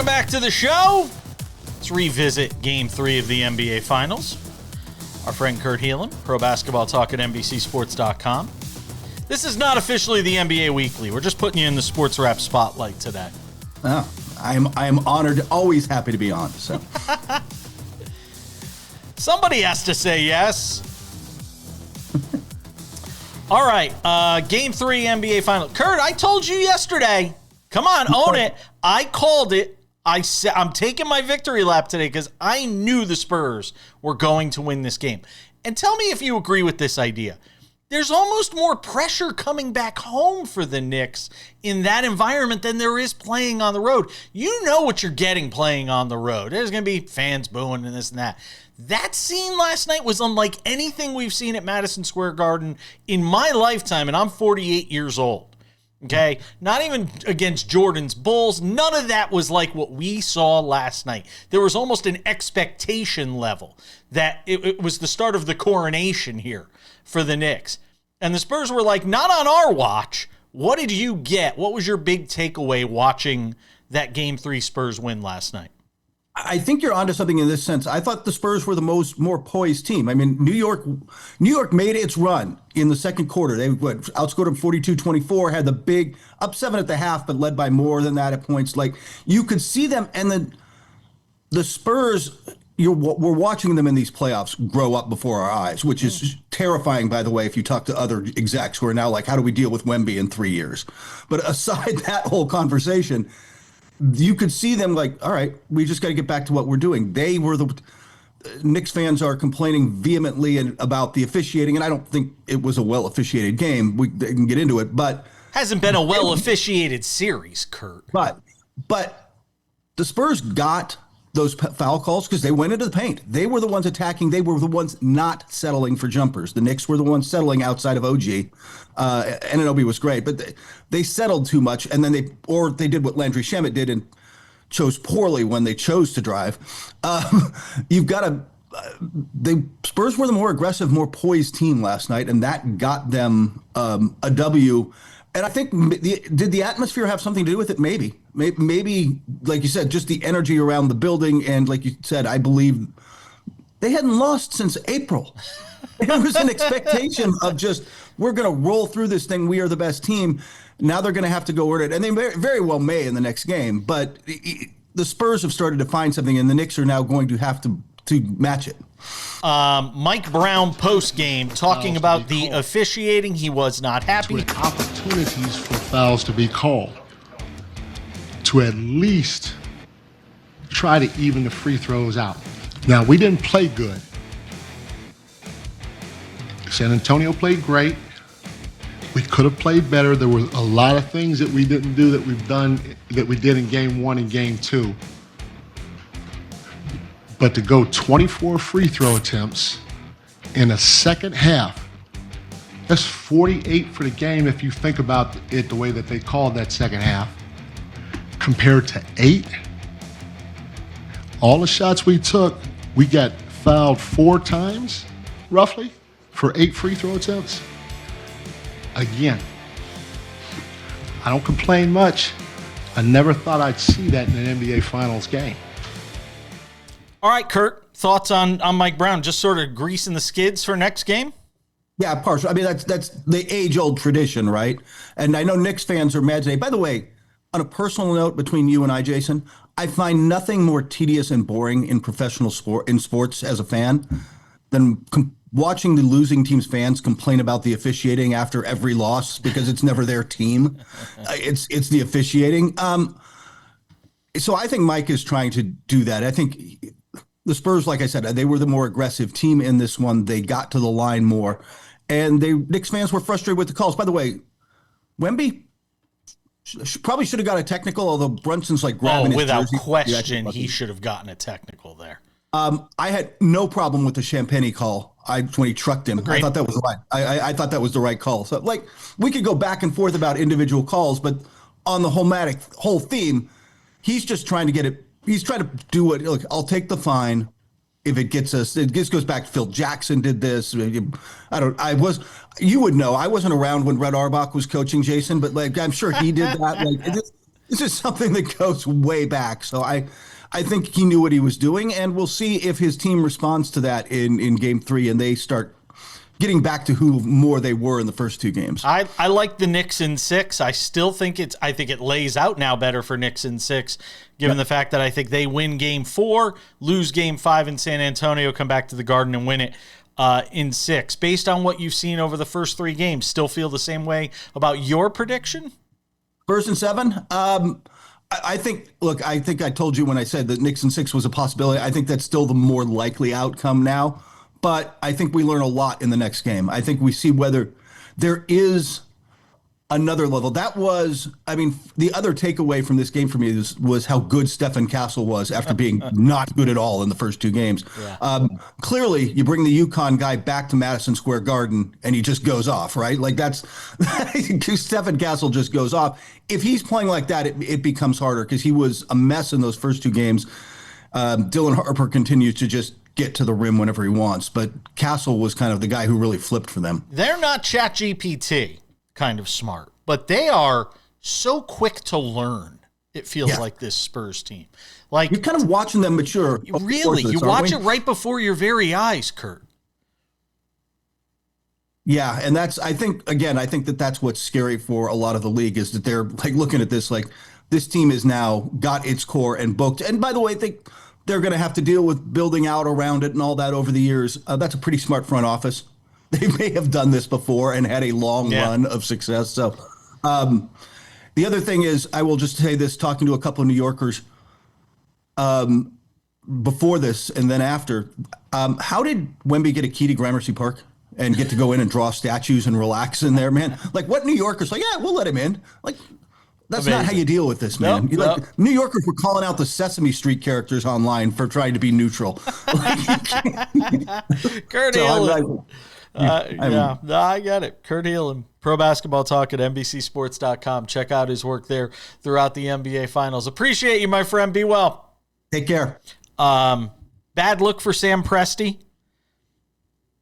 Welcome back to the show. Let's revisit Game 3 of the NBA Finals. Our friend Kurt Helin, Pro Basketball Talk at NBCSports.com. This is not officially the NBA Weekly. We're just putting you in the SportsWrap Spotlight today. Oh, I am honored, always happy to be on. So somebody has to say yes. All right, Game 3 NBA Final. Kurt, I told you yesterday. Come on, own it. I called it. I'm taking my victory lap today because I knew the Spurs were going to win this game. And tell me if you agree with this idea. There's almost more pressure coming back home for the Knicks in that environment than there is playing on the road. You know what you're getting playing on the road. There's going to be fans booing and this and that. That scene last night was unlike anything we've seen at Madison Square Garden in my lifetime, and I'm 48 years old. Okay, not even against Jordan's Bulls. None of that was like what we saw last night. There was almost an expectation level that it was the start of the coronation here for the Knicks. And the Spurs were like, not on our watch. What did you get? What was your big takeaway watching that Game 3 Spurs win last night? I think you're onto something in this sense. I thought the Spurs were the more poised team. I mean, New York made its run in the second quarter. They outscored them 42-24, had the big up 7 at the half, but led by more than that at points. Like, you could see them, and the Spurs, we're watching them in these playoffs grow up before our eyes, which is terrifying, by the way, if you talk to other execs who are now like, how do we deal with Wemby in 3 years? But aside that whole conversation, you could see them like, all right, we just got to get back to what we're doing. They were Knicks fans are complaining vehemently about the officiating, and I don't think it was a well-officiated game. They can get into it, but hasn't been a well-officiated series, Kurt. But the Spurs got those foul calls because they went into the paint. They were the ones attacking. They were the ones not settling for jumpers. The Knicks were the ones settling outside of OG. Anunoby was great, but they settled too much, and then they did what Landry Shamet did and chose poorly when they chose to drive. You've got the Spurs were the more aggressive, more poised team last night, and that got them a W. And I think, did the atmosphere have something to do with it? Maybe, like you said, just the energy around the building. And like you said, I believe they hadn't lost since April. There was an expectation of just, we're going to roll through this thing. We are the best team. Now they're going to have to go earn it. And they very well may in the next game. But the Spurs have started to find something, and the Knicks are now going to have to match it. Mike Brown post-game talking about the officiating. He was not happy. Opportunities for fouls to be called to at least try to even the free throws out. Now, we didn't play good. San Antonio played great. We could have played better. There were a lot of things that we didn't do that we did in Game 1 and Game 2. But to go 24 free throw attempts in a second half, that's 48 for the game if you think about it the way that they called that second half, compared to 8. All the shots we took, we got fouled 4 times, roughly, for 8 free throw attempts. Again, I don't complain much. I never thought I'd see that in an NBA Finals game. All right, Kurt, thoughts on Mike Brown? Just sort of greasing the skids for next game? Yeah, partial. I mean, that's the age-old tradition, right? And I know Knicks fans are mad today. By the way, on a personal note between you and I, Jason, I find nothing more tedious and boring in professional sports as a fan than watching the losing team's fans complain about the officiating after every loss because it's never their team. It's the officiating. So I think Mike is trying to do that. I think the Spurs, like I said, they were the more aggressive team in this one. They got to the line more. And Knicks fans were frustrated with the calls. By the way, Wemby probably should have got a technical, although Brunson's like grabbing his jersey. Without question, he should have gotten a technical there. I had no problem with the Champagny call when he trucked him. Agreed. I thought that was right. I thought that was the right call. So, like, we could go back and forth about individual calls, but on the whole theme, he's just trying to get it. He's trying to do what, look, I'll take the fine if it gets us. It just goes back to Phil Jackson did this. You would know. I wasn't around when Red Auerbach was coaching, Jason, but like, I'm sure he did that. Like, This is something that goes way back. So I think he knew what he was doing, and we'll see if his team responds to that in game 3 and they start getting back to who more they were in the first 2 games. I like the Knicks in 6. I still think I think it lays out now better for Knicks in 6, given the fact that I think they win game 4, lose game 5 in San Antonio, come back to the Garden and win it in 6. Based on what you've seen over the first 3 games, still feel the same way about your prediction? Spurs in 7? I think I told you when I said that Knicks in 6 was a possibility. I think that's still the more likely outcome now. But I think we learn a lot in the next game. I think we see whether there is another level. That was, I mean, the other takeaway from this game for me was how good Stephen Castle was after being not good at all in the first 2 games. Yeah. Clearly, you bring the UConn guy back to Madison Square Garden, and he just goes off, right? Like that's Stephen Castle just goes off. If he's playing like that, it becomes harder because he was a mess in those first 2 games. Dylan Harper continues to just get to the rim whenever he wants, but Castle was kind of the guy who really flipped for them. They're not ChatGPT kind of smart, but they are so quick to learn. It feels like this Spurs team. Like you're kind of watching them mature. Really, you watch it right before your very eyes, Kurt. Yeah, and I think that's what's scary for a lot of the league is that they're like looking at this like this team is now got its core and booked. And by the way, I think they're going to have to deal with building out around it and all that over the years. That's a pretty smart front office. They may have done this before and had a long run of success. So the other thing is, I will just say this, talking to a couple of New Yorkers before this and then after, how did Wemby get a key to Gramercy Park and get to go in and draw statues and relax in there, man? Like what New Yorkers like, yeah, we'll let him in. Like, that's amazing. Not how you deal with this, man. Nope. Like, New Yorkers were calling out the Sesame Street characters online for trying to be neutral. Kurt Helin. I get it. Kurt Helin, Pro Basketball Talk at NBCSports.com. Check out his work there throughout the NBA Finals. Appreciate you, my friend. Be well. Take care. Bad look for Sam Presti.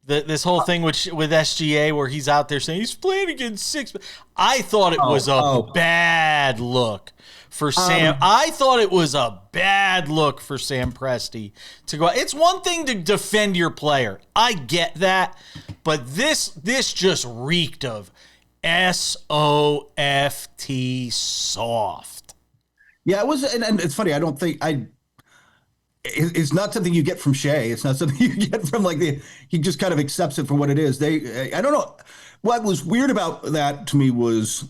This whole thing with SGA where he's out there saying he's playing against 6. I thought it was a bad look for Sam. I thought it was a bad look for Sam Presti to go. It's one thing to defend your player. I get that. But this just reeked of SOFT soft. Yeah, it was. And it's funny. I don't think it's not something you get from Shae. It's not something you get from he just kind of accepts it for what it is. I don't know. What was weird about that to me was,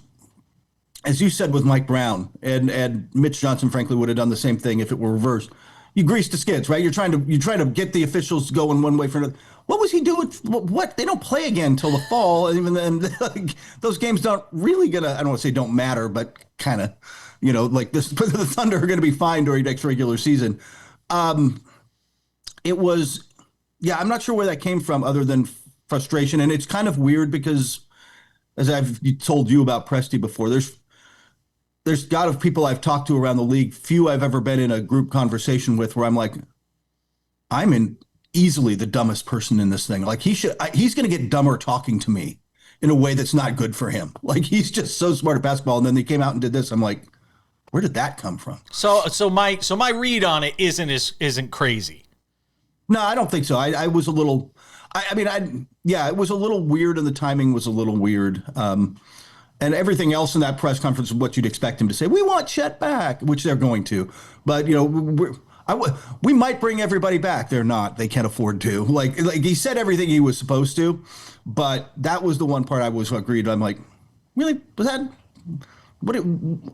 as you said with Mike Brown and Mitch Johnson, frankly, would have done the same thing if it were reversed. You grease the skids, right? You're trying to get the officials going one way for another. What was he doing? What? They don't play again until the fall. And even then, those games don't really I don't want to say don't matter, but kind of, like this, the Thunder are going to be fine during next regular season. It was, I'm not sure where that came from other than frustration. And it's kind of weird because, as I've told you about Presti before, there's got of people I've talked to around the league, few I've ever been in a group conversation with where I'm like, I'm in easily the dumbest person in this thing. Like he's going to get dumber talking to me in a way that's not good for him. Like he's just so smart at basketball. And then they came out and did this. I'm like, where did that come from? So my read on it isn't crazy. No, I don't think so. I was a little, it was a little weird and the timing was a little weird. And everything else in that press conference is what you'd expect him to say. We want Chet back, which they're going to. But, we might bring everybody back. They're not. They can't afford to. Like he said everything he was supposed to. But that was the one part I was agreed. I'm like, really? Was that?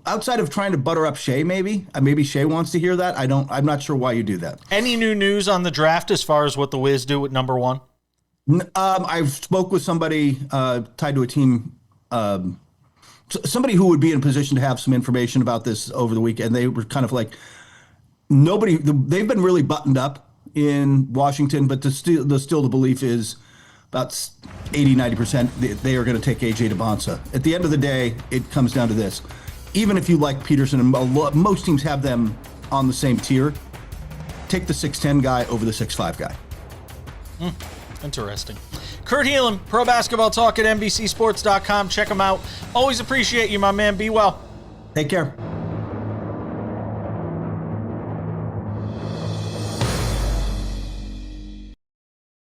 Outside of trying to butter up Shae, maybe Shae wants to hear that. I'm not sure why you do that. Any new news on the draft as far as what the Wiz do at number 1? I've spoke with somebody tied to a team, somebody who would be in a position to have some information about this over the weekend. They were kind of like they've been really buttoned up in Washington, but still the belief is about 80-90% they are going to take AJ DeBonsa. At the end of the day, it comes down to this. Even if you like Peterson, and most teams have them on the same tier, take the 6'10 guy over the 6'5 guy. Interesting. Kurt Helin, Pro Basketball Talk at NBCSports.com. Check him out. Always appreciate you, my man. Be well. Take care.